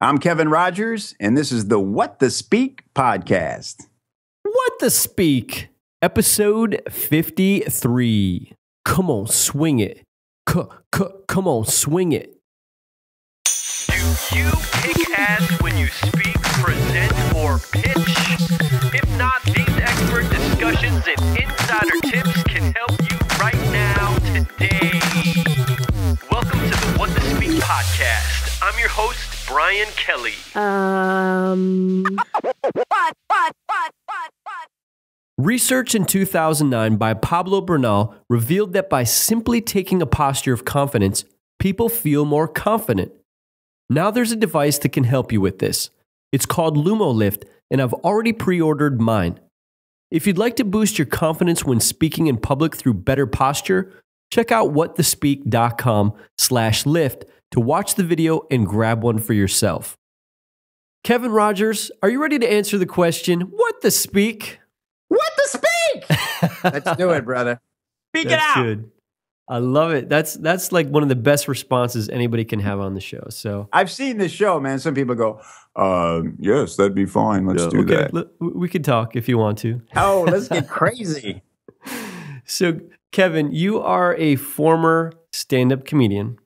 I'm Kevin Rogers, and this is the What the Speak podcast. What the Speak, episode 53. Come on, swing it. Come on, swing it. Do you kick ass when you speak, present, or pitch? If not, these expert discussions and insider tips can help you right now, today. Welcome to the What the Speak podcast. I'm your host, Brian Kelly. Research in 2009 by Pablo Bernal revealed that by simply taking a posture of confidence, people feel more confident. Now there's a device that can help you with this. It's called LumoLift, and I've already pre-ordered mine. If you'd like to boost your confidence when speaking in public through better posture, check out whatthespeak.com/lift to watch the video and grab one for yourself. Kevin Rogers, are you ready to answer the question, what the speak? What the speak? Let's do it, brother. Speak it out. Good. I love it. That's like one of the best responses anybody can have on the show. So I've seen this show, man. Some people go, yes, that'd be fine. Let's do that. We could talk if you want to. Oh, let's get crazy. So, Kevin, you are a former stand-up comedian.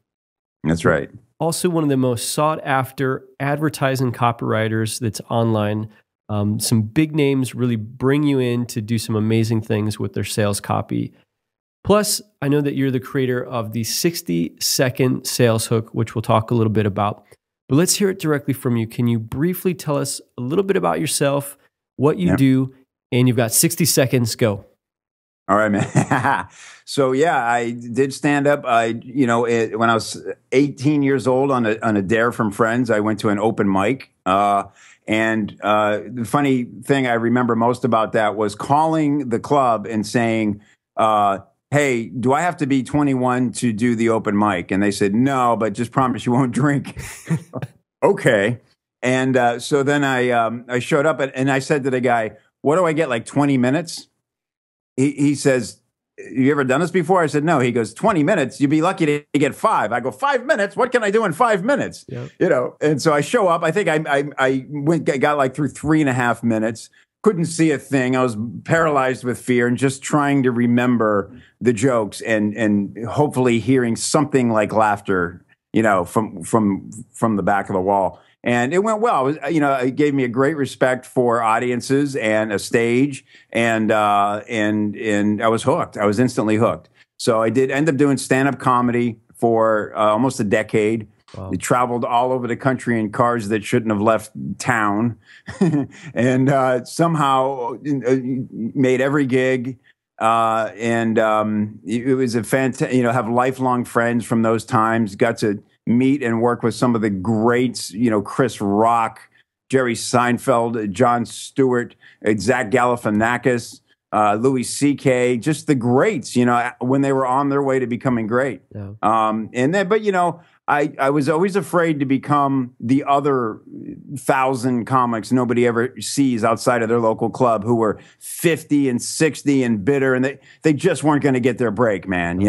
That's right. Also one of the most sought-after advertising copywriters that's online. Some big names really bring you in to do some amazing things with their sales copy. Plus, I know that you're the creator of the 60-second sales hook, which we'll talk a little bit about. But let's hear it directly from you. Can you briefly tell us a little bit about yourself, what you do, and you've got 60 seconds, go. All right, man. So yeah, I did stand up. When I was 18 years old on a dare from friends, I went to an open mic. And the funny thing I remember most about that was calling the club and saying, hey, do I have to be 21 to do the open mic? And they said, no, but just promise you won't drink. Okay. And so then I showed up and I said to the guy, what do I get, like 20 minutes? He says, you ever done this before? I said, no. He goes, 20 minutes? You'd be lucky to get 5. I go, 5 minutes? What can I do in 5 minutes? Yep. You know, and so I show up. I think I got like through 3.5 minutes. Couldn't see a thing. I was paralyzed with fear and just trying to remember the jokes and hopefully hearing something like laughter, you know, from the back of the wall. And it went well. It gave me a great respect for audiences and a stage, and I was hooked. I was instantly hooked. So I did end up doing stand-up comedy for almost a decade. Wow. I traveled all over the country in cars that shouldn't have left town, and somehow made every gig. It was a fantastic. Have lifelong friends from those times. Got to meet and work with some of the greats, Chris Rock, Jerry Seinfeld, Jon Stewart, Zach Galifianakis, Louis C.K., just the greats, when they were on their way to becoming great. Yeah. I was always afraid to become the other 1,000 comics nobody ever sees outside of their local club who were 50 and 60 and bitter, and they just weren't going to get their break, man,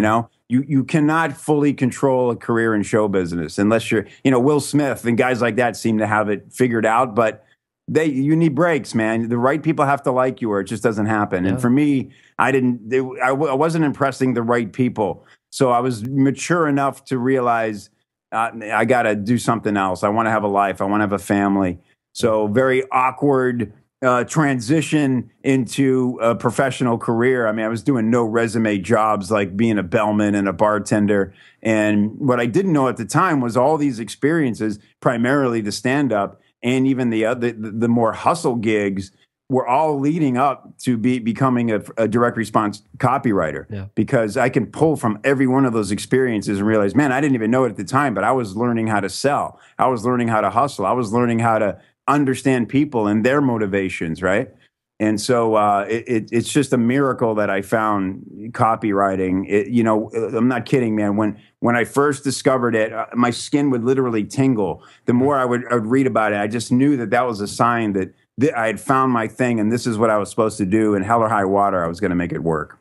You cannot fully control a career in show business unless you're, Will Smith and guys like that seem to have it figured out, but you need breaks, man. The right people have to like you or it just doesn't happen. Yeah. And for me, I wasn't impressing the right people. So I was mature enough to realize I got to do something else. I want to have a life. I want to have a family. So very awkward transition into a professional career. I mean, I was doing no resume jobs like being a bellman and a bartender. And what I didn't know at the time was all these experiences, primarily the stand-up and even the more hustle gigs, were all leading up to becoming a direct response copywriter. Yeah. Because I can pull from every one of those experiences and realize, man, I didn't even know it at the time, but I was learning how to sell. I was learning how to hustle. I was learning how to understand people and their motivations, right? And so it's just a miracle that I found copywriting. I'm not kidding, man. When I first discovered it, my skin would literally tingle. The more I would read about it, I just knew that was a sign that I had found my thing, and this is what I was supposed to do. And hell or high water, I was going to make it work.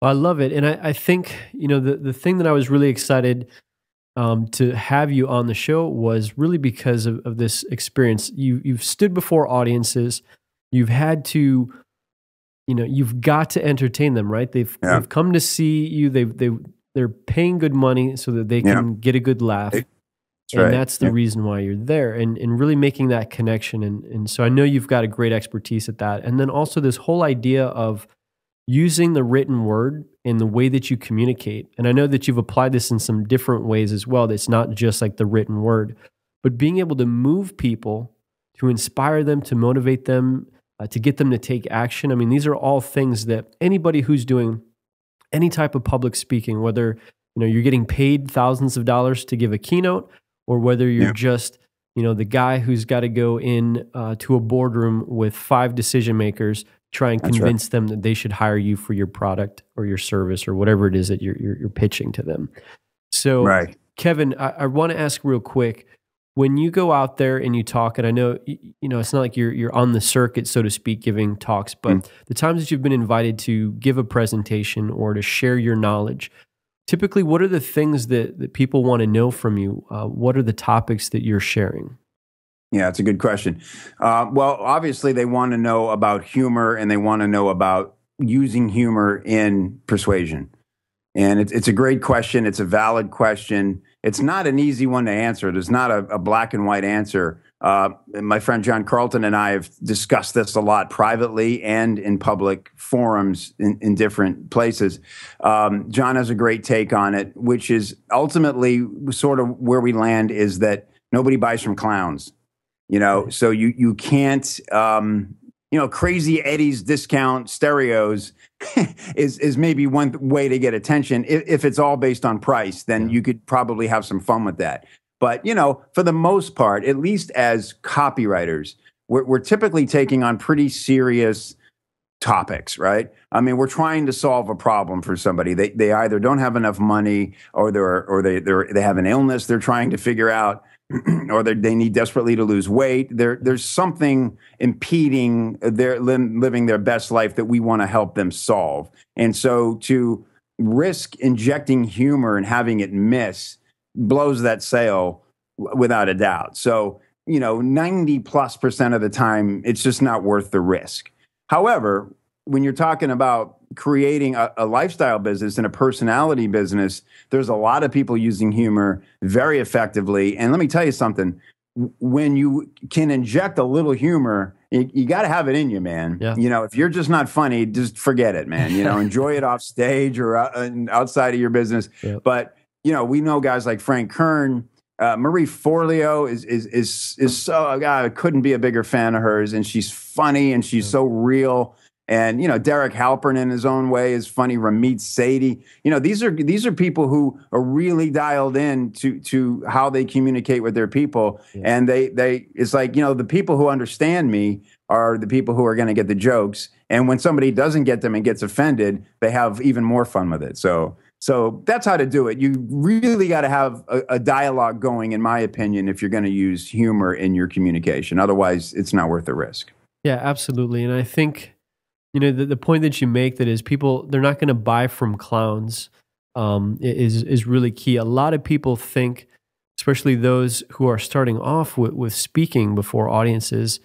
Well, I love it. And I think, the thing that I was really excited to have you on the show was really because of this experience. You've stood before audiences. You've had to, you've got to entertain them, right? They've come to see you. They're paying good money so that they can get a good laugh. That's the reason why you're there, and really making that connection. And so I know you've got a great expertise at that. And then also this whole idea of using the written word in the way that you communicate. And I know that you've applied this in some different ways as well. That's not just like the written word, but being able to move people, to inspire them, to motivate them, to get them to take action. I mean, these are all things that anybody who's doing any type of public speaking, whether you're getting paid thousands of dollars to give a keynote, or whether you're just the guy who's got to go in to a boardroom with 5 decision makers, try and convince them that they should hire you for your product or your service or whatever it is that you're pitching to them. So, Kevin, I want to ask real quick, when you go out there and you talk, and I know it's not like you're on the circuit, so to speak, giving talks, but the times that you've been invited to give a presentation or to share your knowledge, typically, what are the things that people want to know from you? What are the topics that you're sharing? Yeah, it's a good question. Well, obviously, they want to know about humor, and they want to know about using humor in persuasion. And it's a great question. It's a valid question. It's not an easy one to answer. There's not a black and white answer. My friend John Carlton and I have discussed this a lot privately and in public forums in different places. John has a great take on it, which is ultimately sort of where we land is that nobody buys from clowns. So you can't, Crazy Eddie's discount stereos is maybe one way to get attention. If it's all based on price, then you could probably have some fun with that. But, for the most part, at least as copywriters, we're typically taking on pretty serious topics, right? I mean, we're trying to solve a problem for somebody. They either don't have enough money or they have an illness they're trying to figure out, or they need desperately to lose weight. There's something impeding their living their best life that we want to help them solve. And so to risk injecting humor and having it miss blows that sale without a doubt. So, 90+% of the time, it's just not worth the risk. However, when you're talking about creating a lifestyle business and a personality business, there's a lot of people using humor very effectively. And let me tell you something, when you can inject a little humor, you got to have it in you, man. Yeah. If you're just not funny, just forget it, man. Enjoy it off stage or outside of your business. Yeah. But, we know guys like Frank Kern, Marie Forleo is so, I couldn't be a bigger fan of hers. And she's funny and she's so real. And, Derek Halpern in his own way is funny. Ramit Sethi, these are people who are really dialed in to how they communicate with their people. Yeah. And it's like, the people who understand me are the people who are going to get the jokes. And when somebody doesn't get them and gets offended, they have even more fun with it. So that's how to do it. You really got to have a dialogue going, in my opinion, if you're going to use humor in your communication. Otherwise, it's not worth the risk. Yeah, absolutely. And I think, the point that you make that is people, they're not going to buy from clowns is really key. A lot of people think, especially those who are starting off with speaking before audiences,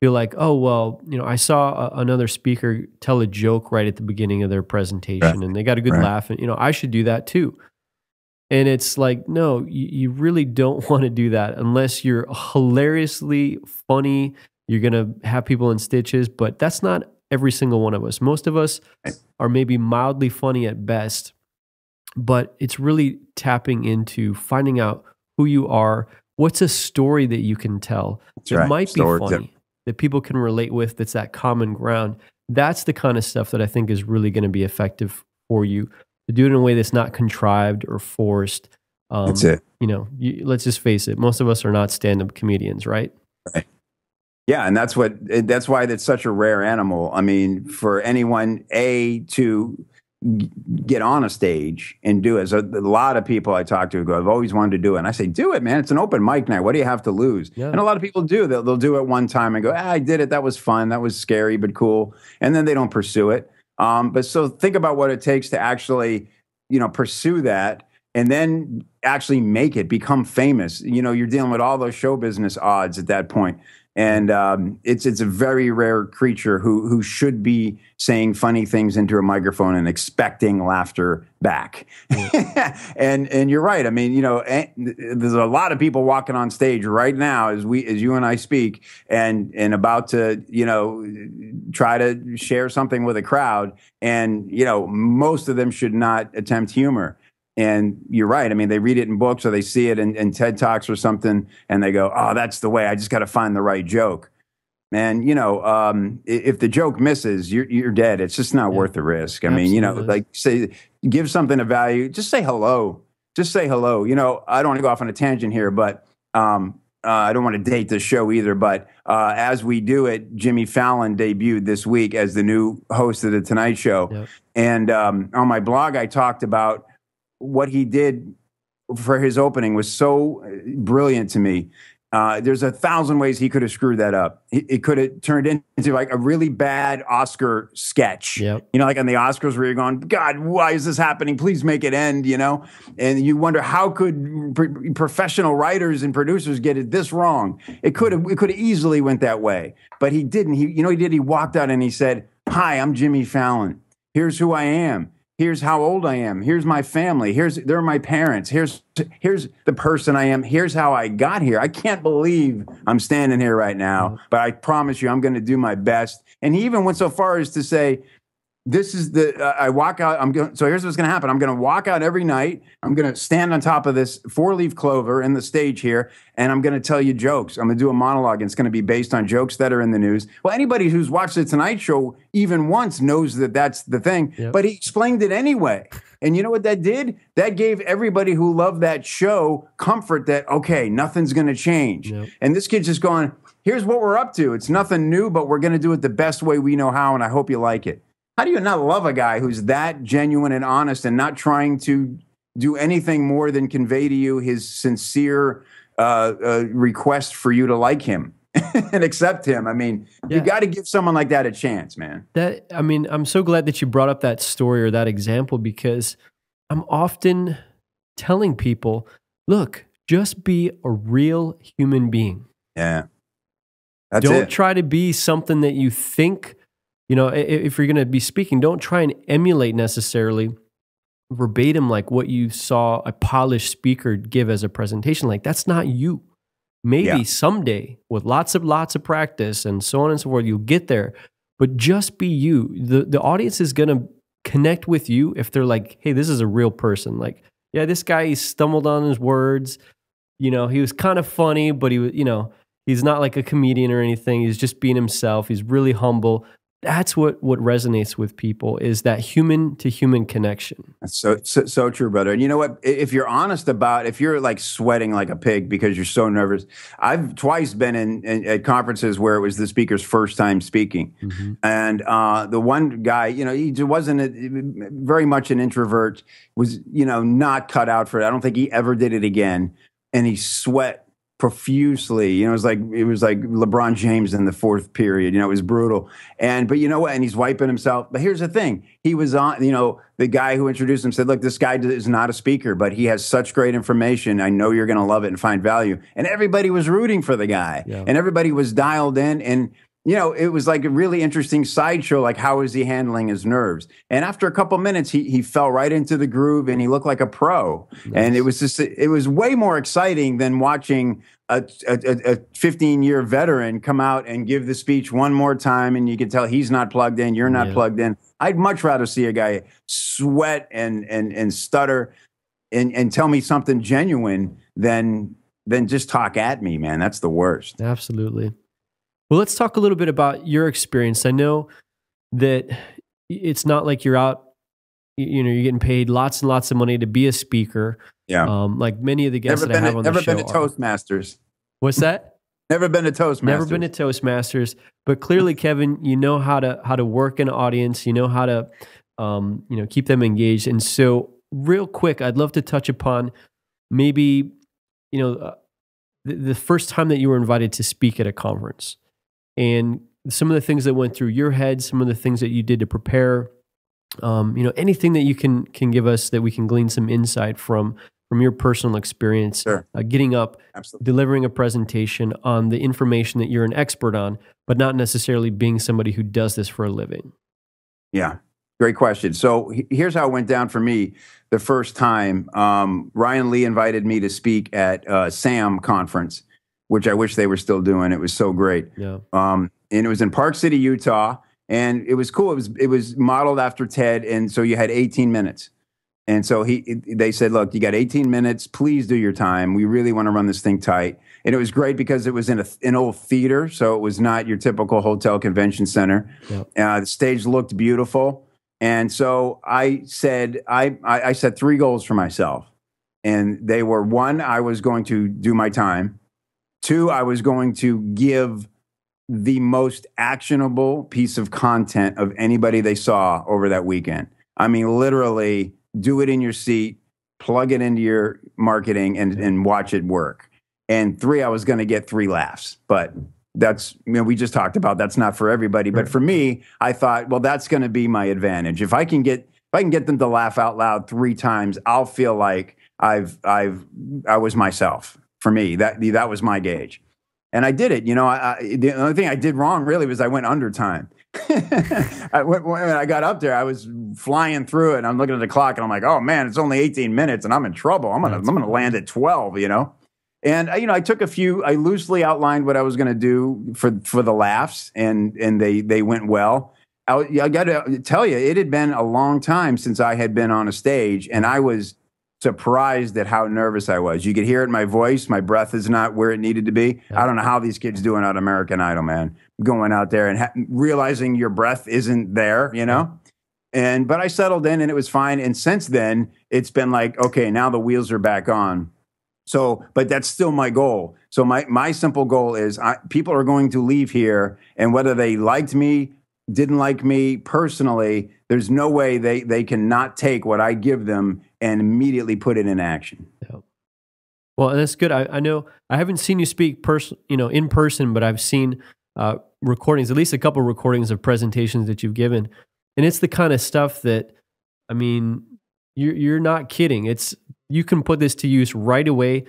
feel like, oh, well, I saw another speaker tell a joke right at the beginning of their presentation and they got a good laugh and, I should do that too. And it's like, no, you really don't want to do that unless you're hilariously funny. You're going to have people in stitches, but that's not every single one of us. Most of us are maybe mildly funny at best, but it's really tapping into finding out who you are. What's a story that you can tell that might be funny, that people can relate with, that's that common ground. That's the kind of stuff that I think is really going to be effective for you. To do it in a way that's not contrived or forced. That's it. Let's just face it. Most of us are not stand-up comedians, right? Right. Yeah, and that's why it's such a rare animal. I mean, for anyone to get on a stage and do it. So a lot of people I talk to go, I've always wanted to do it. And I say, do it, man. It's an open mic night. What do you have to lose? Yeah. And a lot of people do. They'll do it one time and go, I did it. That was fun. That was scary, but cool. And then they don't pursue it. But so think about what it takes to actually, pursue that. And then actually make it, become famous. You know, you're dealing with all those show business odds at that point. And it's a very rare creature who should be saying funny things into a microphone and expecting laughter back. And you're right. I mean, you know, there's a lot of people walking on stage right now as you and I speak, and about to, you know, try to share something with a crowd. And, you know, most of them should not attempt humor. And you're right. I mean, they read it in books or they see it in TED Talks or something, and they go, oh, that's the way. I just got to find the right joke. And, you know, if the joke misses, you're dead. It's just not worth the risk. I mean, you know, like, say, give something of value. Just say hello. Just say hello. You know, I don't want to go off on a tangent here, but I don't want to date the show either. But as we do it, Jimmy Fallon debuted this week as the new host of The Tonight Show. Yep. And on my blog, I talked about what he did for his opening was so brilliant to me. There's 1,000 ways he could have screwed that up. It could have turned into like a really bad Oscar sketch. Yep. You know, like on the Oscars where you're going, God, why is this happening? Please make it end, you know? And you wonder, how could professional writers and producers get it this wrong? It could have easily went that way. But he didn't. He walked out and he said, hi, I'm Jimmy Fallon. Here's who I am. Here's how old I am. Here's my family. They're my parents. Here's the person I am. Here's how I got here. I can't believe I'm standing here right now, but I promise you I'm going to do my best. And he even went so far as to say, this is I walk out. So here's what's going to happen. I'm going to walk out every night. I'm going to stand on top of this 4-leaf clover in the stage here, and I'm going to tell you jokes. I'm going to do a monologue, and it's going to be based on jokes that are in the news. Well, anybody who's watched The Tonight Show even once knows that that's the thing, but he explained it anyway. And you know what that did? That gave everybody who loved that show comfort that, okay, nothing's going to change. Yep. And this kid's just going, here's what we're up to. It's nothing new, but we're going to do it the best way we know how, and I hope you like it. How do you not love a guy who's that genuine and honest and not trying to do anything more than convey to you his sincere request for you to like him and accept him? I mean, you got to give someone like that a chance, man. I'm so glad that you brought up that story or that example, because I'm often telling people, look, just be a real human being. Yeah. Don't try to be something that you think. You know, if you're going to be speaking, don't try and emulate necessarily verbatim like what you saw a polished speaker give as a presentation. Like, that's not you. Maybe someday with lots of practice and so on and so forth, you'll get there. But just be you. The audience is going to connect with you if they're like, hey, this is a real person. Like, yeah, this guy, he stumbled on his words. You know, he was kind of funny, but he was, you know, he's not like a comedian or anything. He's just being himself. He's really humble. That's what resonates with people, is that human to human connection. That's so true, brother. And you know what? If you're honest about, if you're like sweating like a pig because you're so nervous, I've twice been at conferences where it was the speaker's first time speaking. Mm-hmm. And the one guy, you know, he wasn't very much an introvert, was, you know, not cut out for it. I don't think he ever did it again. And he sweat profusely. You know, it was like LeBron James in the fourth period. You know, it was brutal. But you know what? And he's wiping himself. But here's the thing. He was on, you know, the guy who introduced him said, look, this guy is not a speaker, but he has such great information. I know you're going to love it and find value. And everybody was rooting for the guy. Yeah. And everybody was dialed in. And, you know, it was like a really interesting sideshow, like how is he handling his nerves? And after a couple minutes, he fell right into the groove and he looked like a pro. Nice. And it was way more exciting than watching a 15-year veteran come out and give the speech one more time, and you can tell he's not plugged in, you're not plugged in. I'd much rather see a guy sweat and stutter and tell me something genuine than just talk at me, man. That's the worst. Absolutely. Well, let's talk a little bit about your experience. I know that it's not like you're out, you know, you're getting paid lots and lots of money to be a speaker. Yeah. Like many of the guests that I have on the show. Never been to Toastmasters. What's that? Never been to Toastmasters. Never been to Toastmasters. But clearly, Kevin, you know how to work an audience. You know how to, you know, keep them engaged. And so, real quick, I'd love to touch upon maybe, you know, the first time that you were invited to speak at a conference, and some of the things that went through your head, some of the things that you did to prepare. You know, anything that you can give us that we can glean some insight from from your personal experience, Sure. getting up, Absolutely. delivering a presentation on the information that you're an expert on, but not necessarily being somebody who does this for a living? Yeah, great question. So here's how it went down for me the first time. Ryan Lee invited me to speak at SAM conference, which I wish they were still doing. It was so great. Yeah. And it was in Park City, Utah, and it was cool. It was modeled after TED, and so you had 18 minutes. And so they said, look, you got 18 minutes. Please do your time. We really want to run this thing tight. And it was great because it was in an old theater, so it was not your typical hotel convention center. Yep. The stage looked beautiful. And so I said, I set 3 goals for myself. And they were, 1, I was going to do my time. 2, I was going to give the most actionable piece of content of anybody they saw over that weekend. I mean, literally, do it in your seat, plug it into your marketing, and watch it work. And 3, I was going to get 3 laughs. But that's, we just talked about that's not for everybody. But for me, I thought, well, that's going to be my advantage. If I can get them to laugh out loud 3 times, I'll feel like I was myself. For me, that was my gauge. And I did it. The only thing I did wrong really was I went under time. When I got up there, I was flying through it, and I'm looking at the clock, and I'm like, "Oh man, it's only 18 minutes, and I'm in trouble. I'm gonna land at 12." And I took I loosely outlined what I was gonna do for the laughs, and they went well. I got to tell you, it had been a long time since I had been on a stage, and I was surprised at how nervous I was. You could hear it in my voice. My breath is not where it needed to be. Yeah. I don't know how these kids doing on American Idol, man. Going out there and realizing your breath isn't there, But I settled in and it was fine. And since then, it's been like, okay, now the wheels are back on. So, but that's still my goal. So my simple goal is people are going to leave here, and whether they liked me, didn't like me personally, there's no way they can not take what I give them and immediately put it in action. Yeah. Well, and that's good. I know I haven't seen you speak in person, but I've seen recordings, at least a couple of recordings of presentations that you've given. And it's the kind of stuff that, you're not kidding. You can put this to use right away.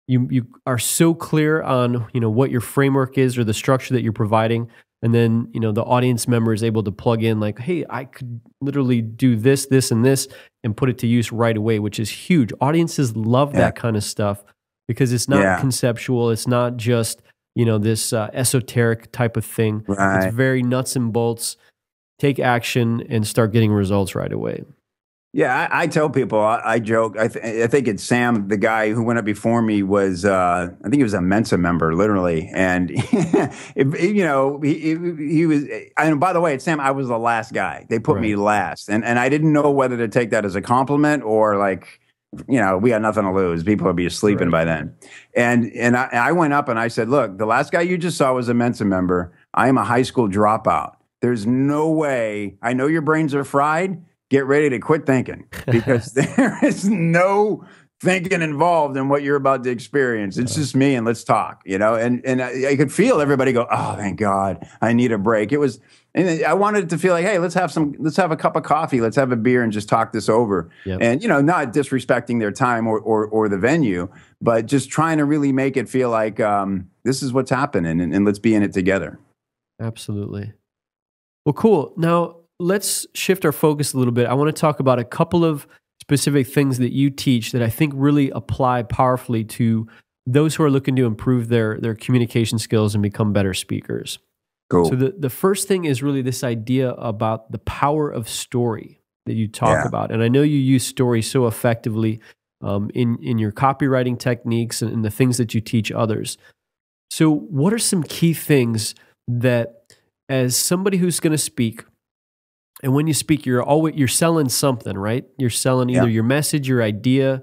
You are so clear on, what your framework is or the structure that you're providing. And then, the audience member is able to plug in like, hey, I could literally do this, this, and this, and put it to use right away, which is huge. Audiences love that kind of stuff because it's not conceptual. It's not just, this esoteric type of thing. Right. It's very nuts and bolts. Take action and start getting results right away. Yeah, I tell people, I joke. I think it's Sam, the guy who went up before me was, I think he was a Mensa member, literally. And, he was, and by the way, it's Sam, I was the last guy. They put me last. And I didn't know whether to take that as a compliment or like, we got nothing to lose. People would be sleeping by then. And I went up and I said, look, the last guy you just saw was a Mensa member. I am a high school dropout. There's no way. I know your brains are fried. Get ready to quit thinking, because there is no thinking involved in what you're about to experience. It's just me, and let's talk, and I could feel everybody go, oh, thank God, I need a break. And I wanted it to feel like, hey, let's have a cup of coffee, let's have a beer and just talk this over. Yep. And, not disrespecting their time or the venue, but just trying to really make it feel like this is what's happening, and let's be in it together. Absolutely. Well, cool. Now, let's shift our focus a little bit. I want to talk about a couple of specific things that you teach that I think really apply powerfully to those who are looking to improve their communication skills and become better speakers. Cool. So the first thing is really this idea about the power of story that you talk about. And I know you use story so effectively in your copywriting techniques and the things that you teach others. So what are some key things that, as somebody who's going to speak, and when you speak, you're selling something, right? You're selling either your message, your idea.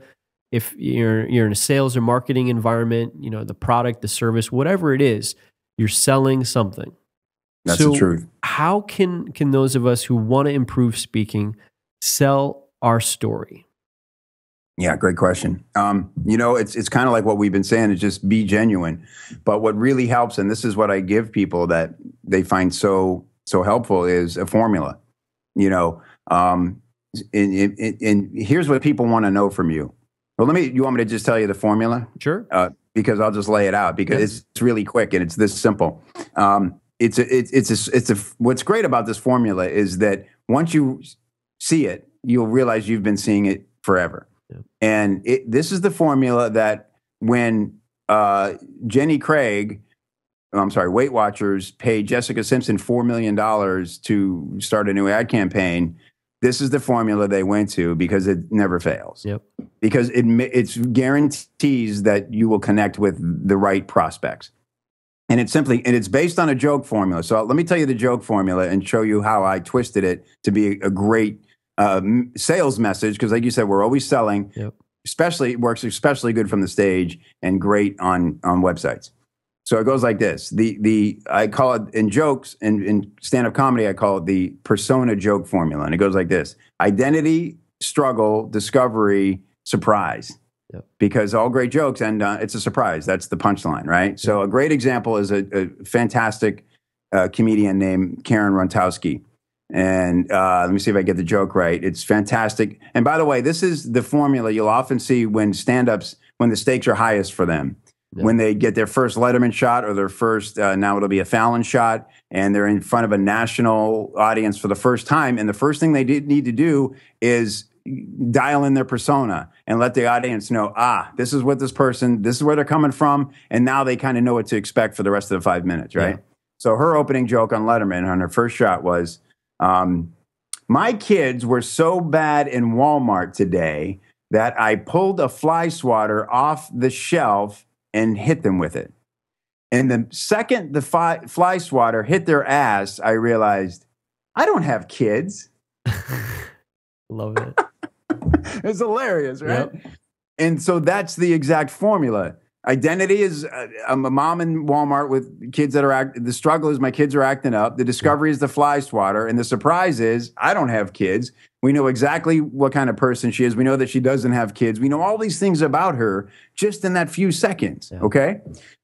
If you're in a sales or marketing environment, the product, the service, whatever it is, you're selling something. That's the truth. How can those of us who want to improve speaking sell our story? Yeah, great question. It's kind of like what we've been saying, is just be genuine. But what really helps, and this is what I give people that they find so helpful, is a formula. And here's what people want to know from you. Well, you want me to just tell you the formula? Sure. Because I'll just lay it out because it's really quick and it's this simple. What's great about this formula is that once you see it, you'll realize you've been seeing it forever. Yeah. And this is the formula that when Weight Watchers paid Jessica Simpson $4 million to start a new ad campaign, this is the formula they went to because it never fails. Yep. Because it guarantees that you will connect with the right prospects. And it's based on a joke formula. So let me tell you the joke formula and show you how I twisted it to be a great sales message. Because like you said, we're always selling. Yep. It works especially good from the stage and great on websites. So it goes like this. I call it in jokes, in stand-up comedy, I call it the persona joke formula. And it goes like this: identity, struggle, discovery, surprise. Yep. Because all great jokes end it's a surprise. That's the punchline, right? Yep. So a great example is a fantastic comedian named Karen Runtowski. And let me see if I get the joke right. It's fantastic. And by the way, this is the formula you'll often see when stand-ups, when the stakes are highest for them. Yep. When they get their first Letterman shot or their first, now it'll be a Fallon shot, and they're in front of a national audience for the first time. And the first thing they need to do is dial in their persona and let the audience know, this is what this is where they're coming from. And now they kind of know what to expect for the rest of the 5 minutes, right? Yeah. So her opening joke on Letterman on her first shot was, my kids were so bad in Walmart today that I pulled a fly swatter off the shelf and hit them with it. And the second the fly swatter hit their ass, I realized, I don't have kids. Love it. It's hilarious, right? Yep. And so that's the exact formula. Identity is I'm a mom in Walmart with kids that are the struggle is my kids are acting up. The discovery is the fly swatter. And the surprise is I don't have kids. We know exactly what kind of person she is. We know that she doesn't have kids. We know all these things about her just in that few seconds, okay?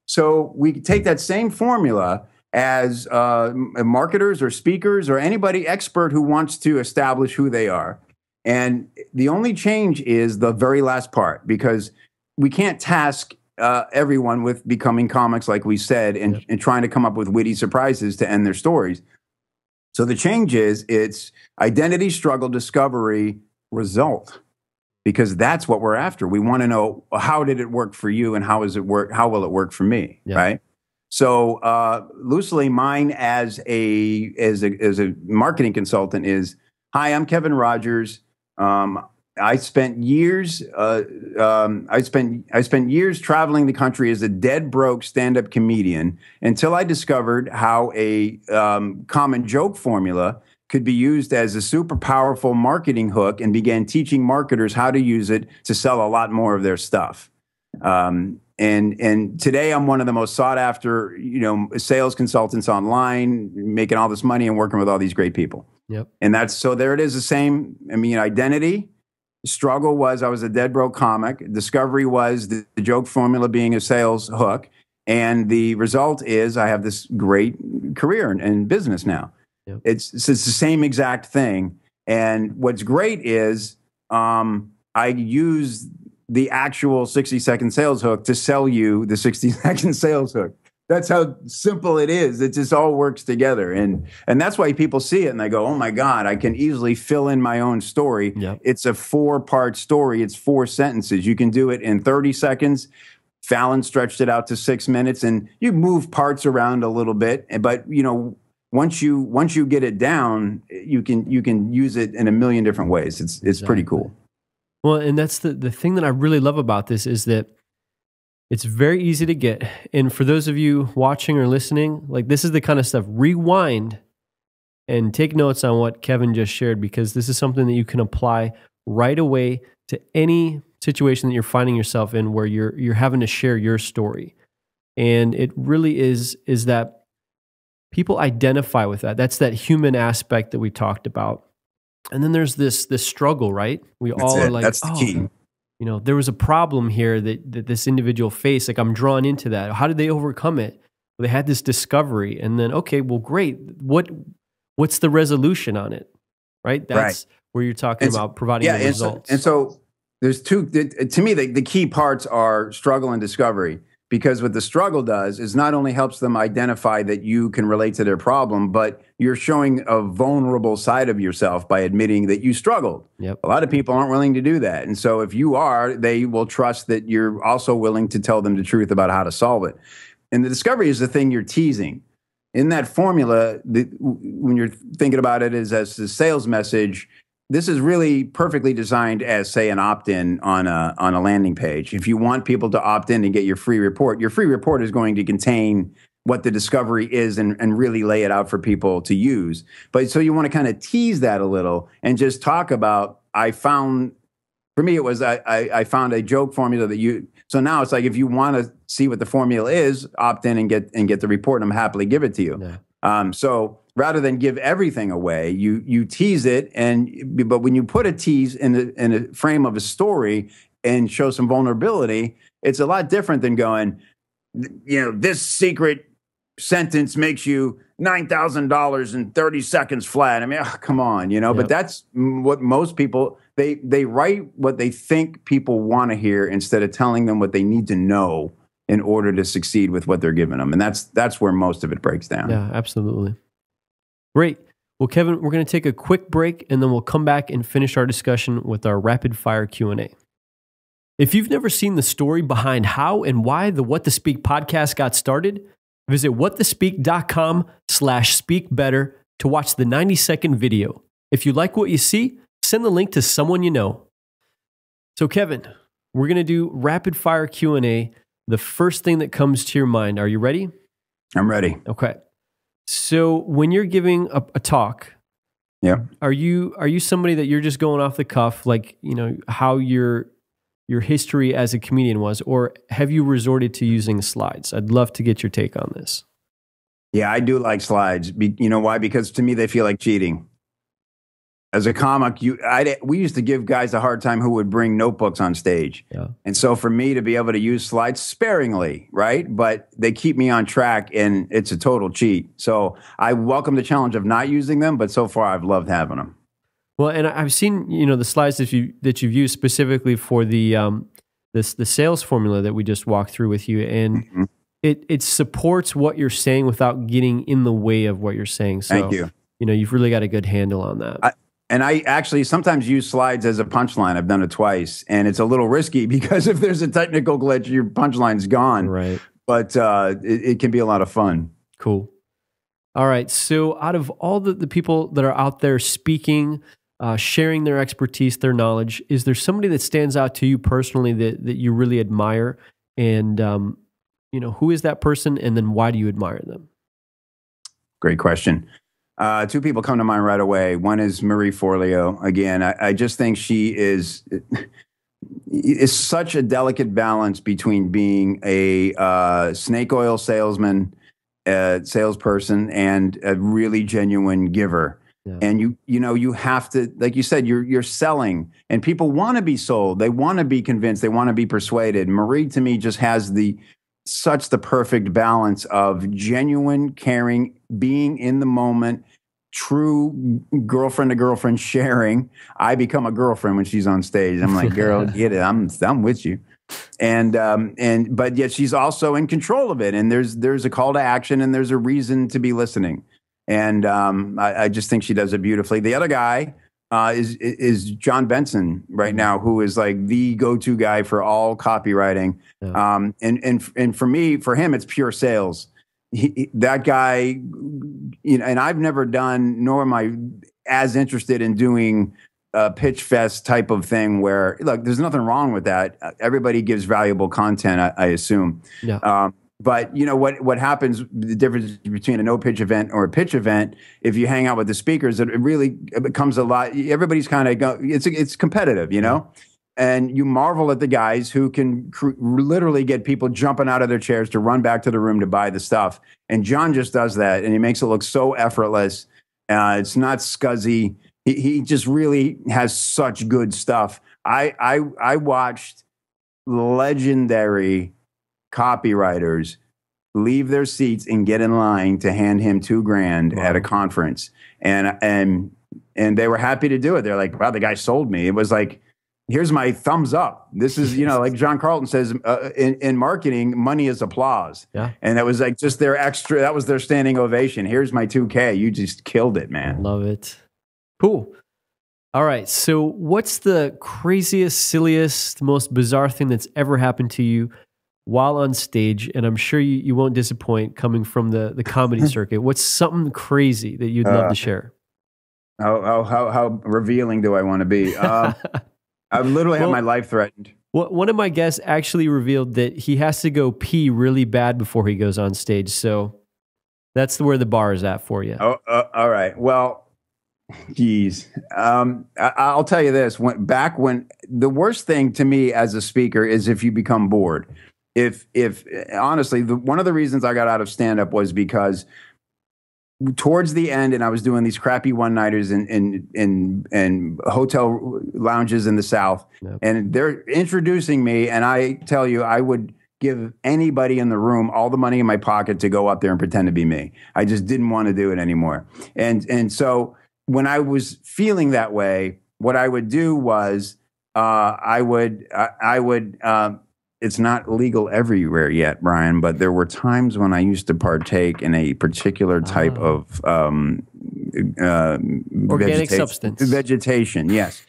So we take that same formula as marketers or speakers or anybody expert who wants to establish who they are. And the only change is the very last part, because we can't task everyone with becoming comics, like we said, and trying to come up with witty surprises to end their stories. So the change is it's identity, struggle, discovery, result, because that's what we're after. We want to know, how did it work for you and how will it work for me, right? So loosely, mine as a marketing consultant is, hi, I'm Kevin Rogers. I spent years traveling the country as a dead broke stand-up comedian until I discovered how a common joke formula could be used as a super powerful marketing hook, and began teaching marketers how to use it to sell a lot more of their stuff. And today I'm one of the most sought after, sales consultants online, making all this money and working with all these great people. Yep. And so there it is, the same. Identity. Struggle was I was a dead broke comic. Discovery was the joke formula being a sales hook. And the result is I have this great career in business now. Yep. It's the same exact thing. And what's great is I use the actual 60-second sales hook to sell you the 60-second sales hook. That's how simple it is. It just all works together. And that's why people see it and they go, oh my God, I can easily fill in my own story. Yep. It's a 4-part story. It's 4 sentences. You can do it in 30 seconds. Fallon stretched it out to 6 minutes, and you move parts around a little bit. But, once you get it down, you can use it in a million different ways. It's pretty cool. Well, and that's the thing that I really love about this is that it's very easy to get. And for those of you watching or listening, this is the kind of stuff, rewind and take notes on what Kevin just shared, because this is something that you can apply right away to any situation that you're finding yourself in where you're having to share your story. And it really is that people identify with that. That's that human aspect that we talked about. And then there's this struggle, right? Are like, that's the key. There was a problem here that this individual faced. I'm drawn into that. How did they overcome it? Well, they had this discovery, and then, okay, well, great. What's the resolution on it? Right? That's where you're talking about providing the results. And so there's two, to me, the key parts are struggle and discovery. Because what the struggle does is not only helps them identify that you can relate to their problem, but you're showing a vulnerable side of yourself by admitting that you struggled. Yep. A lot of people aren't willing to do that. And so if you are, they will trust that you're also willing to tell them the truth about how to solve it. And the discovery is the thing you're teasing. In that formula, when you're thinking about it as a sales message, this is really perfectly designed as, say, an opt-in on a landing page. If you want people to opt in and get your free report is going to contain what the discovery is and really lay it out for people to use. But so you want to kind of tease that a little and just talk about, I found a joke formula so now it's like, if you want to see what the formula is, opt in and get the report, and I'm happily give it to you. Yeah. So rather than give everything away, you tease it, but when you put a tease in a frame of a story and show some vulnerability, it's a lot different than going, this secret sentence makes you $9,000 in 30 seconds flat. I mean, come on, Yep. But that's what most people, they write what they think people want to hear instead of telling them what they need to know in order to succeed with what they're giving them. And that's where most of it breaks down. Yeah, absolutely. Great. Well, Kevin, we're going to take a quick break, and then we'll come back and finish our discussion with our rapid fire Q&A. If you've never seen the story behind how and why the What to Speak podcast got started, visit whattospeak.com/speakbetter to watch the 90-second video. If you like what you see, send the link to someone you know. So, Kevin, we're going to do rapid fire Q&A. The first thing that comes to your mind, are you ready? I'm ready. Okay. So when you're giving a talk, yeah, are you somebody that you're just going off the cuff, like, how your history as a comedian was, or have you resorted to using slides? I'd love to get your take on this. Yeah, I do like slides. You know why? Because to me, they feel like cheating. As a comic, we used to give guys a hard time who would bring notebooks on stage. Yeah. And so for me to be able to use slides sparingly, right? But they keep me on track, and it's a total cheat. So I welcome the challenge of not using them, but so far I've loved having them. Well, and I've seen, the slides that you've used specifically for the sales formula that we just walked through with you, and mm-hmm. it supports what you're saying without getting in the way of what you're saying. So, thank you. You've really got a good handle on that. And I actually sometimes use slides as a punchline. I've done it twice, and it's a little risky because if there's a technical glitch, your punchline's gone. Right. But it can be a lot of fun. Cool. All right. So out of all the people that are out there speaking, sharing their expertise, their knowledge, is there somebody that stands out to you personally that you really admire? And, who is that person? And then why do you admire them? Great question. Two people come to mind right away. One is Marie Forleo. Again, I just think she is such a delicate balance between being a snake oil salesperson, and a really genuine giver. Yeah. And you have to, like you said, you're selling, and people want to be sold. They want to be convinced. They want to be persuaded. Marie, to me, just has the perfect balance of genuine caring, being in the moment, true girlfriend to girlfriend sharing. I become a girlfriend when she's on stage. I'm like, girl, get it. I'm with you. But yet she's also in control of it. And there's a call to action, and there's a reason to be listening. And I just think she does it beautifully. The other guy is John Benson right now, who is like the go-to guy for all copywriting. Yeah. And for him, it's pure sales. That guy, and I've never done, nor am I as interested in doing a pitch fest type of thing where, look, there's nothing wrong with that. Everybody gives valuable content, I assume. Yeah. But what happens, the difference between a no pitch event or a pitch event, if you hang out with the speakers, it becomes a lot. Everybody's kind of it's competitive, and you marvel at the guys who can literally get people jumping out of their chairs to run back to the room to buy the stuff. And John just does that, and he makes it look so effortless. It's not scuzzy. He just really has such good stuff. I watched legendary copywriters leave their seats and get in line to hand him $2,000 at a conference, and they were happy to do it. They're like, wow, the guy sold me. It was like here's my thumbs up. This is, like John Carlton says, in marketing, money is applause. Yeah. And that was like just their extra, that was their standing ovation. Here's my 2K. You just killed it, man. Love it. Cool. All right. So what's the craziest, silliest, most bizarre thing that's ever happened to you while on stage? And I'm sure you won't disappoint coming from the comedy circuit. What's something crazy that you'd love to share? How revealing do I want to be? I've literally had my life threatened. Well, one of my guests actually revealed that he has to go pee really bad before he goes on stage. So that's where the bar is at for you. All right. Well, geez. I'll tell you this. Back when the worst thing to me as a speaker is if you become bored. If honestly, one of the reasons I got out of stand-up was because towards the end, and I was doing these crappy one-nighters in hotel lounges in the South, yep. And they're introducing me, and I tell you, I would give anybody in the room all the money in my pocket to go up there and pretend to be me. I just didn't want to do it anymore. And so when I was feeling that way, what I would do was I would it's not legal everywhere yet, Brian, but there were times when I used to partake in a particular type of organic substance. Vegetation, yes.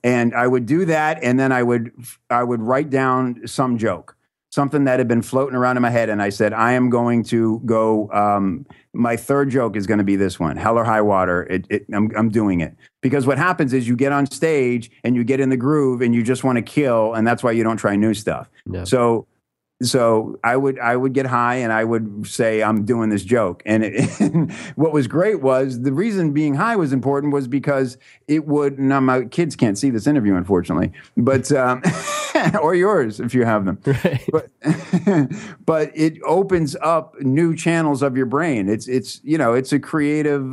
And I would do that, and then I would write down some joke, something that had been floating around in my head, and I said, I am going to go, my third joke is going to be this one, hell or high water, I'm doing it. Because what happens is you get on stage and you get in the groove and you just want to kill, and that's why you don't try new stuff. No. So I would get high and I would say I'm doing this joke. And what was great was the reason being high was important was because it would. Now my kids can't see this interview, unfortunately, but or yours if you have them. Right. But it opens up new channels of your brain. It's a creative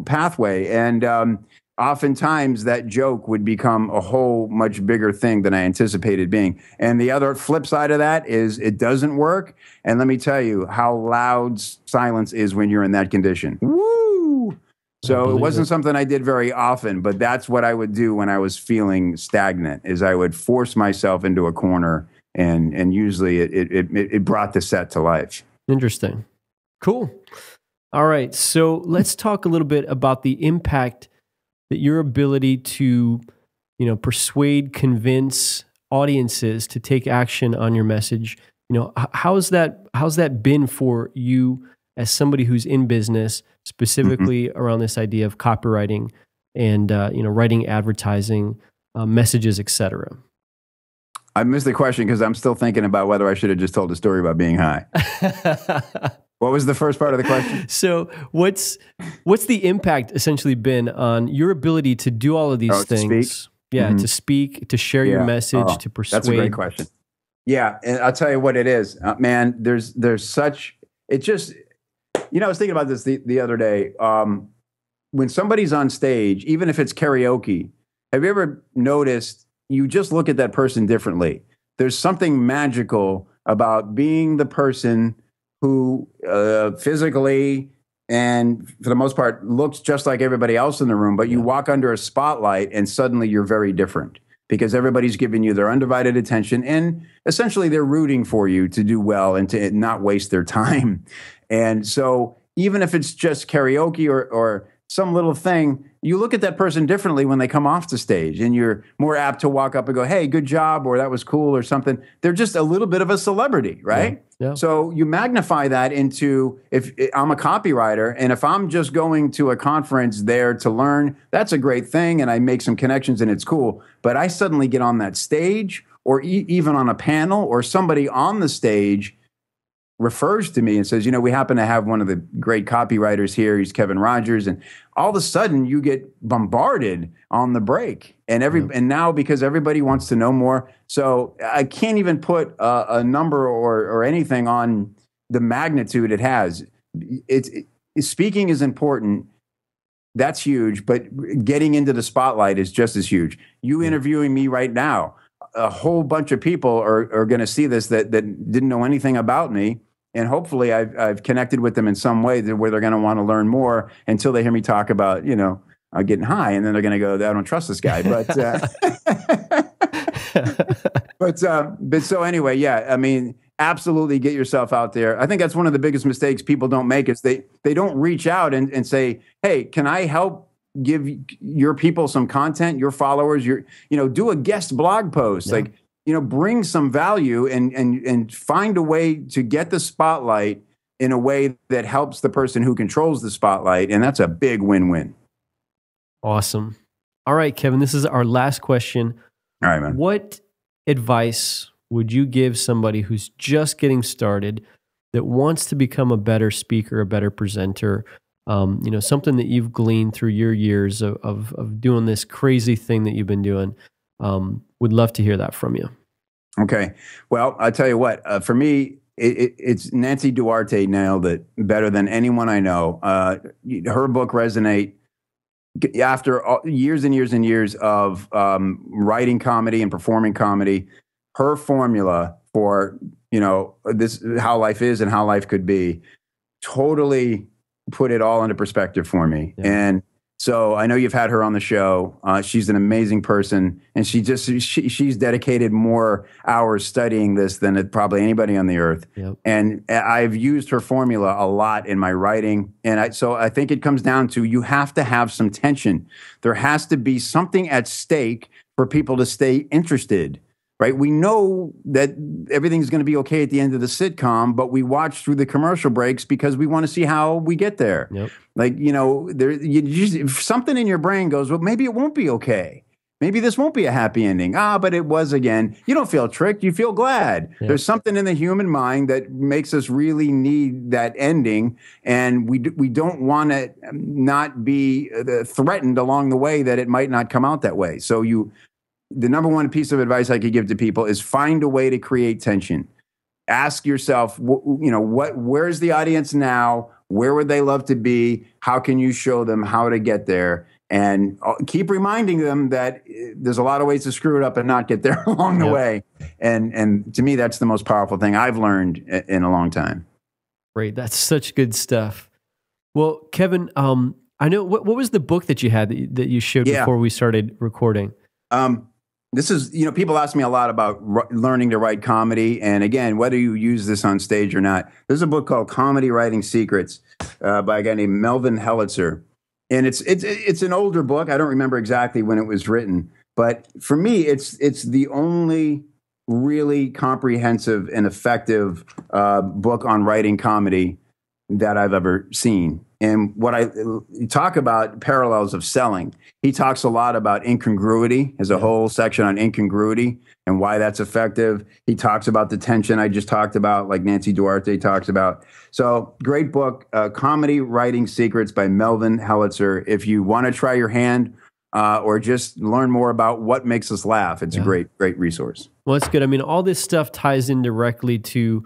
pathway, and oftentimes that joke would become a whole much bigger thing than I anticipated being. And the other flip side of that is it doesn't work. And let me tell you how loud silence is when you're in that condition. Woo! So it wasn't something I did very often, but that's what I would do when I was feeling stagnant, is I would force myself into a corner, and usually it brought the set to life. Interesting. Cool. All right. So let's talk a little bit about the impact that your ability to, persuade, convince audiences to take action on your message, how's that been for you as somebody who's in business, specifically around this idea of copywriting and, writing advertising, messages, etc.? I missed the question because I'm still thinking about whether I should have just told a story about being high. What was the first part of the question? So what's the impact essentially been on your ability to do all of these things? To speak? Yeah, to speak, to share your message, to persuade. That's a great question. Yeah, and I'll tell you what it is. Man, there's such, it just, I was thinking about this the other day. When somebody's on stage, even if it's karaoke, have you ever noticed you just look at that person differently? There's something magical about being the person who physically and for the most part looks just like everybody else in the room, but you walk under a spotlight and suddenly you're very different because everybody's giving you their undivided attention and essentially they're rooting for you to do well and to not waste their time. And so even if it's just karaoke or some little thing, you look at that person differently when they come off the stage, and you're more apt to walk up and go, hey, good job, or that was cool, or something. They're just a little bit of a celebrity, right? Yeah. So you magnify that into, if I'm a copywriter, and if I'm just going to a conference there to learn, that's a great thing, and I make some connections, and it's cool. But I suddenly get on that stage, or even on a panel, or somebody on the stage refers to me and says, we happen to have one of the great copywriters here. He's Kevin Rogers. And all of a sudden you get bombarded on the break and now because everybody wants to know more. So I can't even put a number or anything on the magnitude it has. Speaking is important. That's huge. But getting into the spotlight is just as huge. You interviewing me right now, a whole bunch of people are going to see this that didn't know anything about me. And hopefully I've connected with them in some way where they're going to want to learn more until they hear me talk about, getting high, and then they're going to go, I don't trust this guy. But so anyway, yeah, I mean, absolutely get yourself out there. I think that's one of the biggest mistakes people don't make is they don't reach out and say, hey, can I help give your people some content, your followers, do a guest blog post, like, bring some value and find a way to get the spotlight in a way that helps the person who controls the spotlight. And that's a big win-win. Awesome. All right, Kevin, this is our last question. All right, man. What advice would you give somebody who's just getting started that wants to become a better speaker, a better presenter, something that you've gleaned through your years of doing this crazy thing that you've been doing? Would love to hear that from you. Okay. Well, I'll tell you what, for me, it's Nancy Duarte nailed it better than anyone I know. Her book Resonate, after years and years and years of writing comedy and performing comedy, her formula for, this how life is and how life could be totally put it all into perspective for me. Yeah. And so I know you've had her on the show. She's an amazing person, and she's dedicated more hours studying this than probably anybody on the earth. Yep. And I've used her formula a lot in my writing. And so I think it comes down to you have to have some tension. There has to be something at stake for people to stay interested. Right? We know that everything's going to be okay at the end of the sitcom, but we watch through the commercial breaks because we want to see how we get there. Yep. Like, something in your brain goes, well, maybe it won't be okay. Maybe this won't be a happy ending. But it was again. You don't feel tricked. You feel glad. Yep. There's something in the human mind that makes us really need that ending. And we don't want to not be threatened along the way that it might not come out that way. So the number one piece of advice I could give to people is find a way to create tension. Ask yourself, where's the audience now? Where would they love to be? How can you show them how to get there? And keep reminding them that there's a lot of ways to screw it up and not get there along the way. And to me, that's the most powerful thing I've learned in a long time. Great. That's such good stuff. Well, Kevin, I know, what was the book that you had that you showed before we started recording? This is, people ask me a lot about learning to write comedy. And again, whether you use this on stage or not, there's a book called Comedy Writing Secrets by a guy named Melvin Helitzer. And it's an older book. I don't remember exactly when it was written. But for me, it's the only really comprehensive and effective book on writing comedy that I've ever seen. And what I talk about parallels of selling. He talks a lot about incongruity. There's a whole section on incongruity and why that's effective. He talks about the tension I just talked about, like Nancy Duarte talks about. So great book, Comedy Writing Secrets by Melvin Helitzer. If you want to try your hand or just learn more about what makes us laugh, it's a great resource. Well, that's good. I mean, all this stuff ties in directly to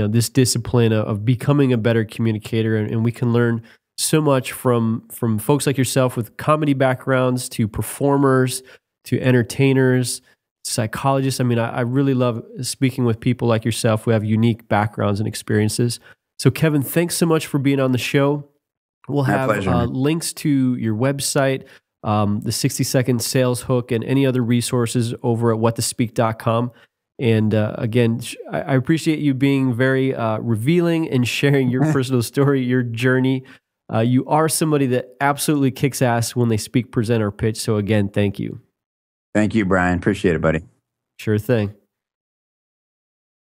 this discipline of becoming a better communicator. And we can learn so much from folks like yourself with comedy backgrounds to performers, to entertainers, psychologists. I mean, I really love speaking with people like yourself who have unique backgrounds and experiences. So Kevin, thanks so much for being on the show. We'll have links to your website, the 60-second sales hook, and any other resources over at whattospeak.com. And again, I appreciate you being very revealing and sharing your personal story, your journey. You are somebody that absolutely kicks ass when they speak, present, or pitch. So again, thank you. Thank you, Brian. Appreciate it, buddy. Sure thing.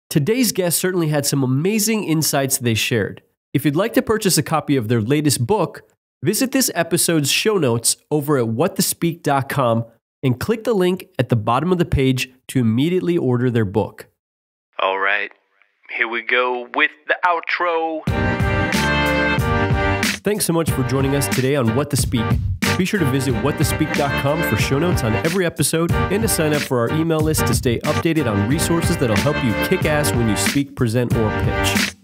Today's guest certainly had some amazing insights they shared. If you'd like to purchase a copy of their latest book, visit this episode's show notes over at whattospeak.com and click the link at the bottom of the page to immediately order their book. All right, here we go with the outro. Thanks so much for joining us today on What to Speak. Be sure to visit whattospeak.com for show notes on every episode and to sign up for our email list to stay updated on resources that'll help you kick ass when you speak, present, or pitch.